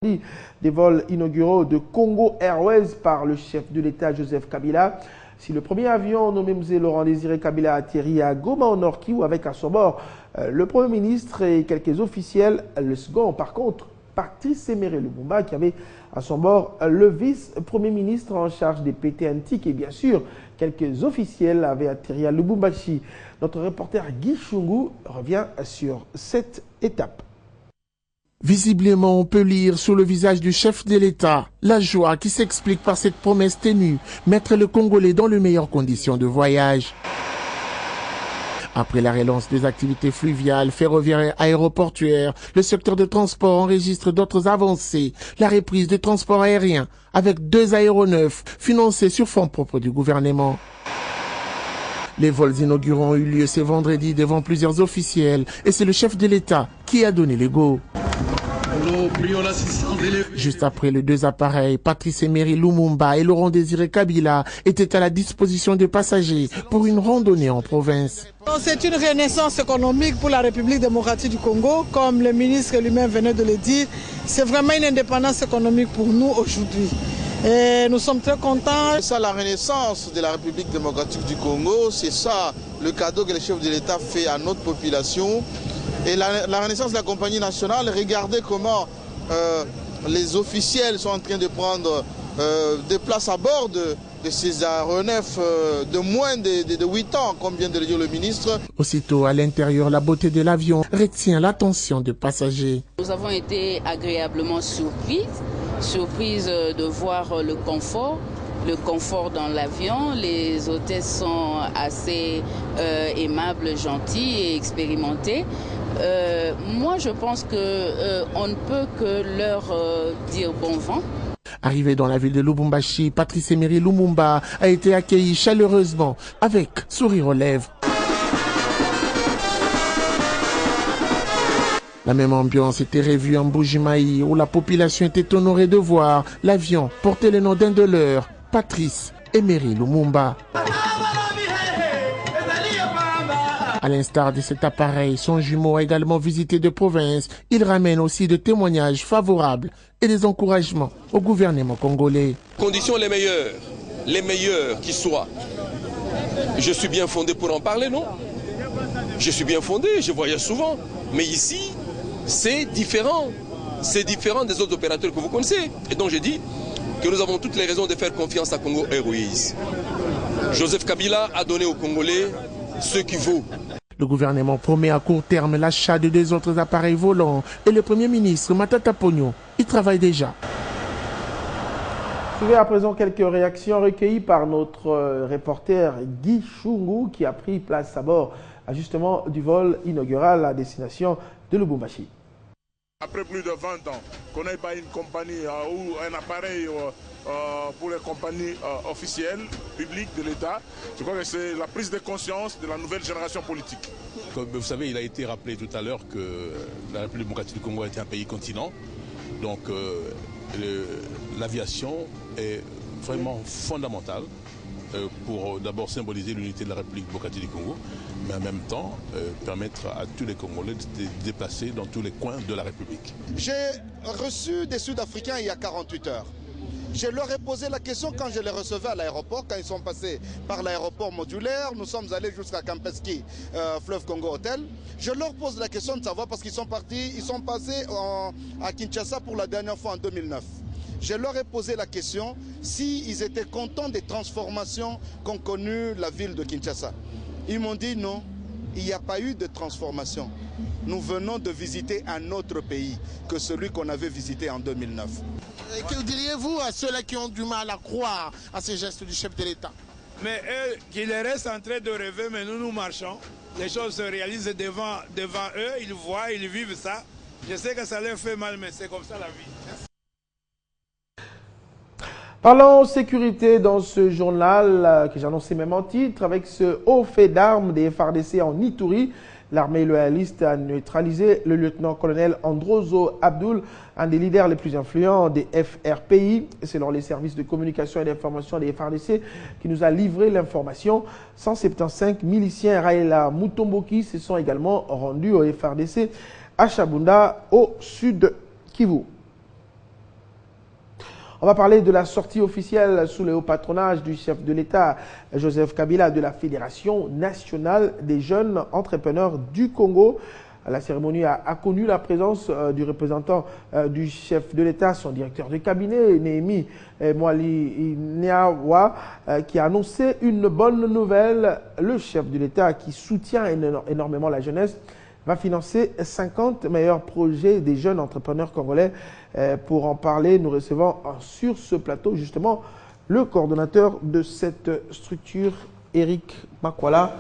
Des vols inauguraux de Congo Airways par le chef de l'État Joseph Kabila. Si le premier avion nommé Mzee Laurent Désiré Kabila a atterri à Goma au Nord Kivu avec à son bord le Premier ministre et quelques officiels, le second par contre, Patrice Emery Lumumba qui avait à son bord le vice-premier ministre en charge des PT antiques et bien sûr quelques officiels avaient atterri à Lubumbashi. Notre reporter Guy Chungu revient sur cette étape. Visiblement, on peut lire sur le visage du chef de l'État la joie qui s'explique par cette promesse ténue, mettre le Congolais dans les meilleures conditions de voyage. Après la relance des activités fluviales, ferroviaires et aéroportuaires, le secteur de transport enregistre d'autres avancées. La reprise du transport aérien, avec 2 aéronefs financés sur fonds propres du gouvernement. Les vols inauguraux ont eu lieu ce vendredi devant plusieurs officiels et c'est le chef de l'État qui a donné le go. Juste après les 2 appareils, Patrice Emery Lumumba et Laurent Désiré Kabila étaient à la disposition des passagers pour une randonnée en province. C'est une renaissance économique pour la République démocratique du Congo, comme le ministre lui-même venait de le dire. C'est vraiment une indépendance économique pour nous aujourd'hui. Et nous sommes très contents. C'est ça la renaissance de la République démocratique du Congo, c'est ça le cadeau que le chef de l'État fait à notre population. Et la renaissance de la compagnie nationale, regardez comment les officiels sont en train de prendre des places à bord de ces aéronefs de moins de 8 ans, comme vient de le dire le ministre. Aussitôt à l'intérieur, la beauté de l'avion retient l'attention des passagers. Nous avons été agréablement surprises de voir le confort dans l'avion. Les hôtesses sont assez aimables, gentilles et expérimentées. Moi, je pense qu'on ne peut que leur dire bon vent. Arrivé dans la ville de Lubumbashi, Patrice Emery Lumumba a été accueilli chaleureusement, avec sourire aux lèvres. La même ambiance était revue en Mbuji-Mayi, où la population était honorée de voir l'avion porter le nom d'un de leurs, Patrice Emery Lumumba. À l'instar de cet appareil, son jumeau a également visité de province. Il ramène aussi des témoignages favorables et des encouragements au gouvernement congolais. Conditions les meilleures qui soient. Je suis bien fondé pour en parler, non? Je suis bien fondé, je voyage souvent. Mais ici, c'est différent. C'est différent des autres opérateurs que vous connaissez. Et donc je dis que nous avons toutes les raisons de faire confiance à Congo Airways. Joseph Kabila a donné aux Congolais ce qu'il vaut. Le gouvernement promet à court terme l'achat de 2 autres appareils volants et le Premier ministre Matata Ponyo y travaille déjà. Suivez à présent quelques réactions recueillies par notre reporter Guy Chungu qui a pris place à bord justement du vol inaugural à destination de Lubumbashi. Après plus de 20 ans qu'on n'ait pas une compagnie ou un appareil pour les compagnies officielles, publiques de l'État, je crois que c'est la prise de conscience de la nouvelle génération politique. Comme vous savez, il a été rappelé tout à l'heure que la République démocratique du Congo est un pays continent. Donc l'aviation est vraiment fondamentale pour d'abord symboliser l'unité de la République démocratique du Congo, mais en même temps permettre à tous les Congolais de se déplacer dans tous les coins de la République. J'ai reçu des Sud-Africains il y a 48 heures. Je leur ai posé la question quand je les recevais à l'aéroport, quand ils sont passés par l'aéroport modulaire, nous sommes allés jusqu'à Campeski, Fleuve Congo Hotel. Je leur pose la question de savoir parce qu'ils sont passés à Kinshasa pour la dernière fois en 2009. Je leur ai posé la question s'ils étaient contents des transformations qu'ont connues la ville de Kinshasa. Ils m'ont dit non, il n'y a pas eu de transformation. Nous venons de visiter un autre pays que celui qu'on avait visité en 2009. Que diriez-vous à ceux-là qui ont du mal à croire à ces gestes du chef de l'État? Mais eux, qu'ils restent en train de rêver, mais nous marchons. Les choses se réalisent devant eux, ils voient, ils vivent ça. Je sais que ça leur fait mal, mais c'est comme ça la vie. Parlons sécurité dans ce journal que j'ai annoncé même en titre avec ce haut fait d'armes des FARDC en Ituri. L'armée loyaliste a neutralisé le lieutenant-colonel Androzo Abdoul, un des leaders les plus influents des FRPI, selon les services de communication et d'information des FARDC, qui nous a livré l'information. 175 miliciens Raïla Mutomboki se sont également rendus au FARDC à Chabunda, au sud Kivu. On va parler de la sortie officielle sous le haut patronage du chef de l'État, Joseph Kabila, de la Fédération nationale des jeunes entrepreneurs du Congo. La cérémonie a connu la présence du représentant du chef de l'État, son directeur de cabinet, Néhémie Mwali Niawa, qui a annoncé une bonne nouvelle. Le chef de l'État, qui soutient énormément la jeunesse, va financer 50 meilleurs projets des jeunes entrepreneurs congolais. Pour en parler, nous recevons sur ce plateau justement le coordonnateur de cette structure, Eric Makwala.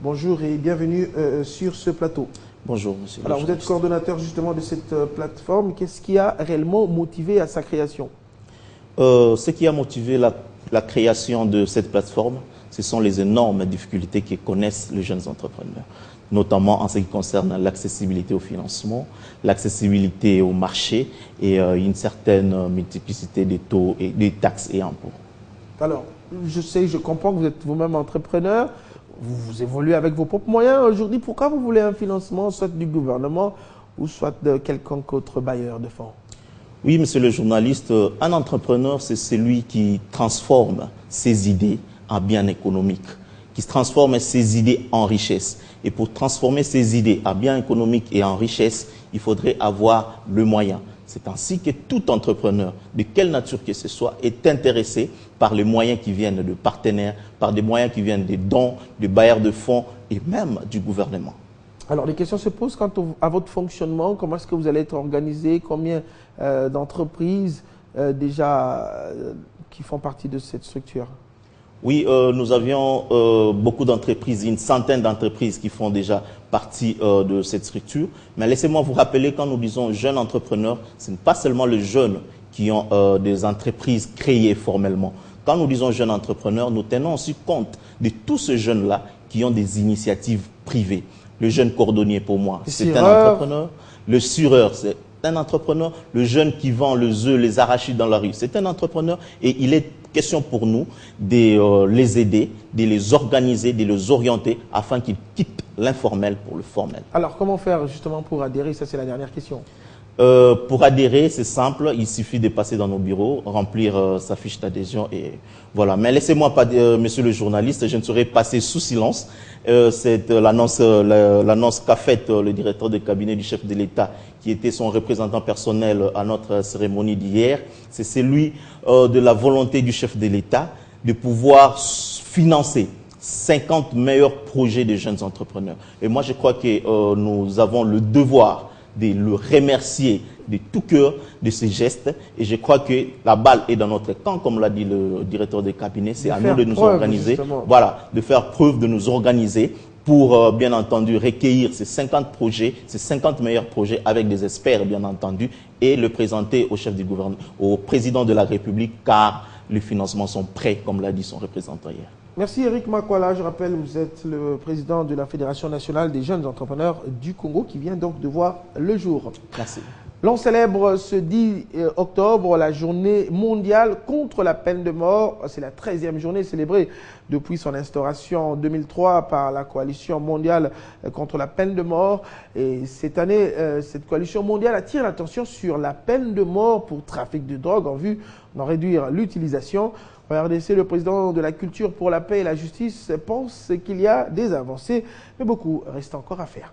Bonjour et bienvenue sur ce plateau. Bonjour, monsieur. Alors, vous êtes coordonnateur justement de cette plateforme. Qu'est-ce qui a réellement motivé à sa création? Ce qui a motivé la création de cette plateforme, ce sont les énormes difficultés que connaissent les jeunes entrepreneurs, notamment en ce qui concerne l'accessibilité au financement, l'accessibilité au marché et une certaine multiplicité des taux, et des taxes et impôts. Alors, je comprends que vous êtes vous-même entrepreneur. Vous évoluez avec vos propres moyens. Aujourd'hui, pourquoi vous voulez un financement soit du gouvernement ou soit de quelconque autre bailleur de fonds? Oui, monsieur le journaliste, un entrepreneur, c'est celui qui transforme ses idées en biens économiques, qui transforme ses idées en richesse. Et pour transformer ses idées en biens économiques et en richesse, il faudrait avoir le moyen. C'est ainsi que tout entrepreneur, de quelle nature que ce soit, est intéressé par les moyens qui viennent de partenaires, par des moyens qui viennent des dons, des bailleurs de fonds et même du gouvernement. Alors, les questions se posent quant à votre fonctionnement. Comment est-ce que vous allez être organisé? Combien d'entreprises qui font partie de cette structure? Oui, nous avions beaucoup d'entreprises, une centaine d'entreprises qui font déjà partie de cette structure. Mais laissez-moi vous rappeler, quand nous disons jeunes entrepreneurs, ce n'est pas seulement les jeunes qui ont des entreprises créées formellement. Quand nous disons jeunes entrepreneurs, nous tenons aussi compte de tous ces jeunes-là qui ont des initiatives privées. Le jeune cordonnier, pour moi, c'est un entrepreneur. Le sureur, c'est un entrepreneur. Le jeune qui vend les œufs, les arachides dans la rue, c'est un entrepreneur. Et il est question pour nous de les aider, de les organiser, de les orienter afin qu'ils quittent l'informel pour le formel. Alors, comment faire justement pour adhérer? Ça, c'est la dernière question. Pour adhérer, c'est simple, il suffit de passer dans nos bureaux, remplir sa fiche d'adhésion et voilà. Mais laissez-moi pas, monsieur le journaliste, je ne saurais passer sous silence. C'est l'annonce qu'a faite le directeur de cabinet du chef de l'État, qui était son représentant personnel à notre cérémonie d'hier. C'est celui de la volonté du chef de l'État de pouvoir financer 50 meilleurs projets de jeunes entrepreneurs. Et moi, je crois que nous avons le devoir de le remercier de tout cœur de ces gestes. Et je crois que la balle est dans notre camp, comme l'a dit le directeur de cabinet. C'est à nous de nous organiser. Voilà, de faire preuve, de nous organiser pour, bien entendu, recueillir ces 50 projets, ces 50 meilleurs projets avec des experts, bien entendu, et le présenter au chef du gouvernement, au président de la République, car les financements sont prêts, comme l'a dit son représentant hier. Merci Eric Makwala. Je rappelle, vous êtes le président de la Fédération nationale des jeunes entrepreneurs du Congo qui vient donc de voir le jour. Merci. L'on célèbre ce 10 octobre la journée mondiale contre la peine de mort. C'est la 13e journée célébrée depuis son instauration en 2003 par la coalition mondiale contre la peine de mort. Et cette année, cette coalition mondiale attire l'attention sur la peine de mort pour trafic de drogue en vue d'en réduire l'utilisation. Au RDC, le président de la culture pour la paix et la justice pense qu'il y a des avancées, mais beaucoup reste encore à faire.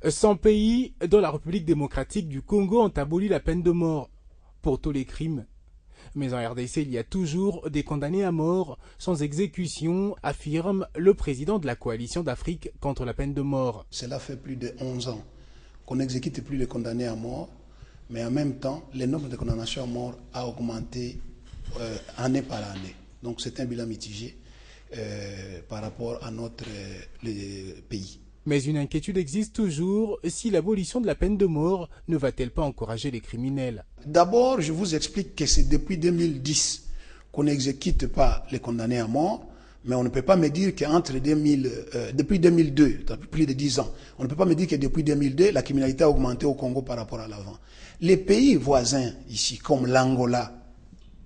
100 pays dans la République démocratique du Congo ont aboli la peine de mort pour tous les crimes. Mais en RDC, il y a toujours des condamnés à mort sans exécution, affirme le président de la coalition d'Afrique contre la peine de mort. Cela fait plus de 11 ans qu'on n'exécute plus les condamnés à mort, mais en même temps, le nombre de condamnations à mort a augmenté année par année. Donc c'est un bilan mitigé par rapport à notre pays. Mais une inquiétude existe toujours. Si l'abolition de la peine de mort ne va-t-elle pas encourager les criminels? D'abord, je vous explique que c'est depuis 2010 qu'on n'exécute pas les condamnés à mort, mais on ne peut pas me dire qu'entre depuis 2002, depuis plus de 10 ans, on ne peut pas me dire que depuis 2002, la criminalité a augmenté au Congo par rapport à l'avant. Les pays voisins ici, comme l'Angola,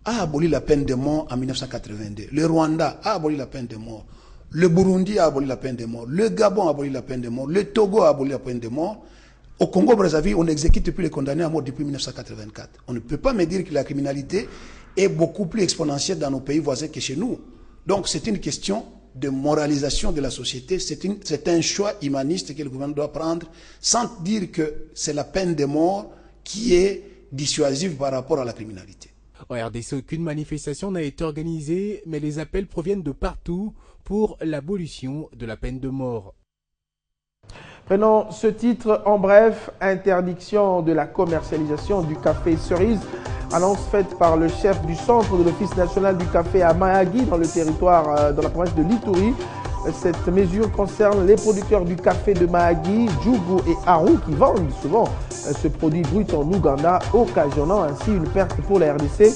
a aboli la peine de mort en 1982. Le Rwanda a aboli la peine de mort. Le Burundi a aboli la peine de mort. Le Gabon a aboli la peine de mort. Le Togo a aboli la peine de mort. Au Congo-Brazzaville, on n'exécute plus les condamnés à mort depuis 1984. On ne peut pas me dire que la criminalité est beaucoup plus exponentielle dans nos pays voisins que chez nous. Donc c'est une question de moralisation de la société. C'est un choix humaniste que le gouvernement doit prendre sans dire que c'est la peine de mort qui est dissuasive par rapport à la criminalité. En RDC, aucune manifestation n'a été organisée, mais les appels proviennent de partout pour l'abolition de la peine de mort. Prenons ce titre en bref, interdiction de la commercialisation du café cerise. Annonce faite par le chef du centre de l'Office national du café à Mahagi dans le territoire, dans la province de l'Ituri. Cette mesure concerne les producteurs du café de Mahagi, Djougou et Aru qui vendent souvent ce produit brut en Ouganda, occasionnant ainsi une perte pour la RDC.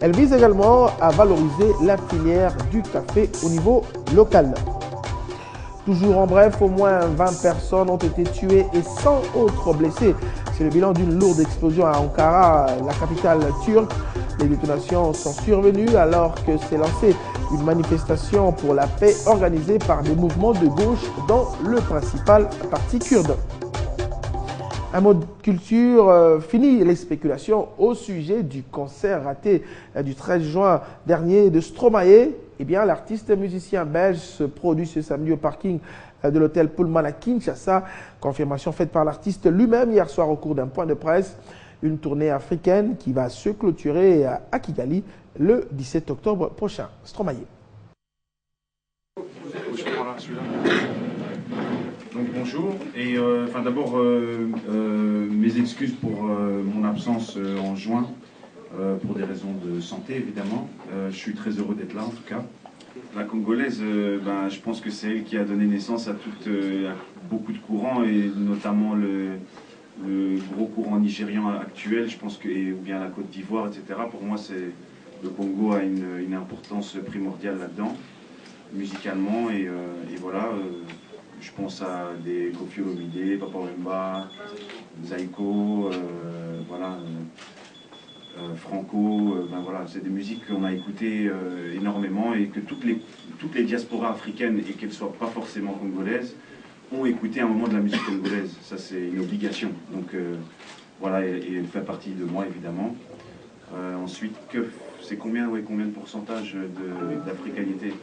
Elle vise également à valoriser la filière du café au niveau local. Toujours en bref, au moins 20 personnes ont été tuées et 100 autres blessées. C'est le bilan d'une lourde explosion à Ankara, la capitale turque. Les détonations sont survenues alors que s'est lancée une manifestation pour la paix organisée par des mouvements de gauche dans le principal parti kurde. Un mot de culture, fini les spéculations au sujet du concert raté du 13 juin dernier de Stromae. Eh bien, l'artiste musicien belge se produit ce samedi au parking de l'hôtel Pullman à Kinshasa. Confirmation faite par l'artiste lui-même hier soir au cours d'un point de presse. Une tournée africaine qui va se clôturer à Kigali le 17 octobre prochain. Stromae. Donc bonjour, et d'abord mes excuses pour mon absence en juin, pour des raisons de santé évidemment. Je suis très heureux d'être là en tout cas. La Congolaise, je pense que c'est elle qui a donné naissance à beaucoup de courants, et notamment le gros courant nigérian actuel, je pense que, ou bien la Côte d'Ivoire, etc. Pour moi, le Congo a une importance primordiale là-dedans, musicalement, et voilà. Je pense à des Koffi Olomide, Papa Wemba, Zaiko, Franco. Voilà, c'est des musiques qu'on a écoutées énormément et que toutes les diasporas africaines, et qu'elles ne soient pas forcément congolaises, ont écouté à un moment de la musique congolaise. Ça, c'est une obligation. Donc voilà, et elle fait partie de moi évidemment. Ensuite, c'est combien de pourcentage d'africanité?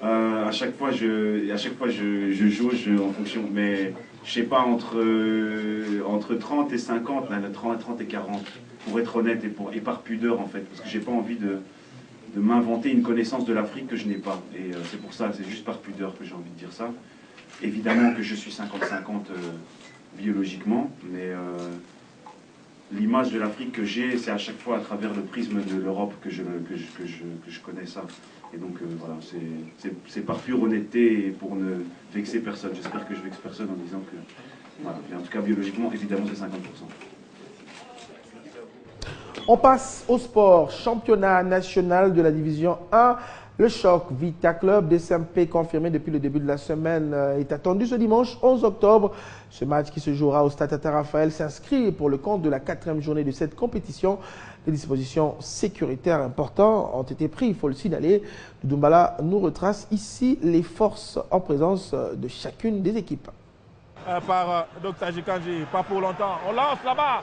À chaque fois je jauge en fonction, mais je sais pas, entre 30 et 50, 30 et 40, pour être honnête, et par pudeur en fait, parce que j'ai pas envie de m'inventer une connaissance de l'Afrique que je n'ai pas, et c'est pour ça, c'est juste par pudeur que j'ai envie de dire ça. Évidemment que je suis 50-50 biologiquement, mais l'image de l'Afrique que j'ai, c'est à chaque fois à travers le prisme de l'Europe que je connais ça. Et donc voilà, c'est par pure honnêteté et pour ne vexer personne. J'espère que je vexe personne en disant que... Voilà. Et en tout cas, biologiquement, évidemment, c'est 50%. On passe au sport. Championnat national de la division 1. Le choc Vita Club d'SMP confirmé depuis le début de la semaine est attendu ce dimanche 11 octobre. Ce match qui se jouera au Stade Tata Raphaël s'inscrit pour le compte de la 4e journée de cette compétition. Les dispositions sécuritaires importantes ont été prises, il faut le signaler. Doumbala nous retrace ici les forces en présence de chacune des équipes. Par Dr Jikanji, pas pour longtemps. On lance là-bas.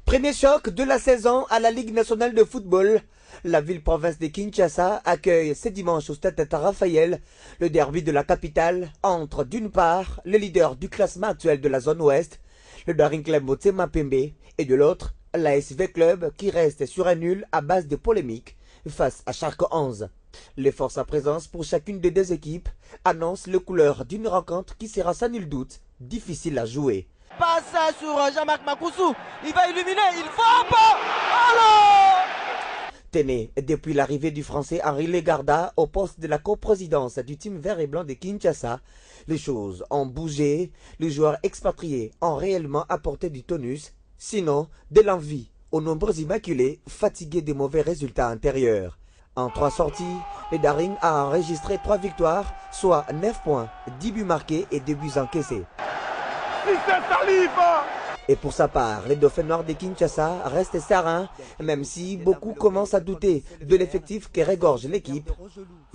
Premier choc de la saison à la Ligue nationale de football. La ville-province de Kinshasa accueille ce dimanche au Stade Tata Raphaël le derby de la capitale entre d'une part les leaders du classement actuel de la zone ouest, le Daring Club Motema Pembe, et de l'autre l'ASV Club qui reste sur un nul à base de polémiques face à Shark 11. Les forces à présence pour chacune des deux équipes annoncent les couleurs d'une rencontre qui sera sans nul doute difficile à jouer. Passe sur Jean-Marc Makoussou, il va illuminer, il faut pas. Alors Tenez, depuis l'arrivée du Français Henri Legarda au poste de la coprésidence du team vert et blanc de Kinshasa, les choses ont bougé, les joueurs expatriés ont réellement apporté du tonus, sinon de l'envie aux nombreux immaculés fatigués des mauvais résultats antérieurs. En 3 sorties, le Daring a enregistré 3 victoires, soit 9 points, 10 buts marqués et 2 buts encaissés. Et pour sa part, les Dauphins noirs de Kinshasa restent sereins, même si beaucoup commencent à douter de l'effectif qui régorge l'équipe.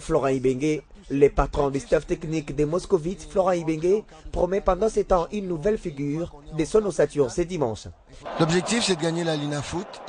Florent Ibenge, le patron du staff technique des Moscovites, Florent Ibenge, promet pendant ces temps une nouvelle figure de son ossature ce dimanche. L'objectif, c'est de gagner la Lina Foot.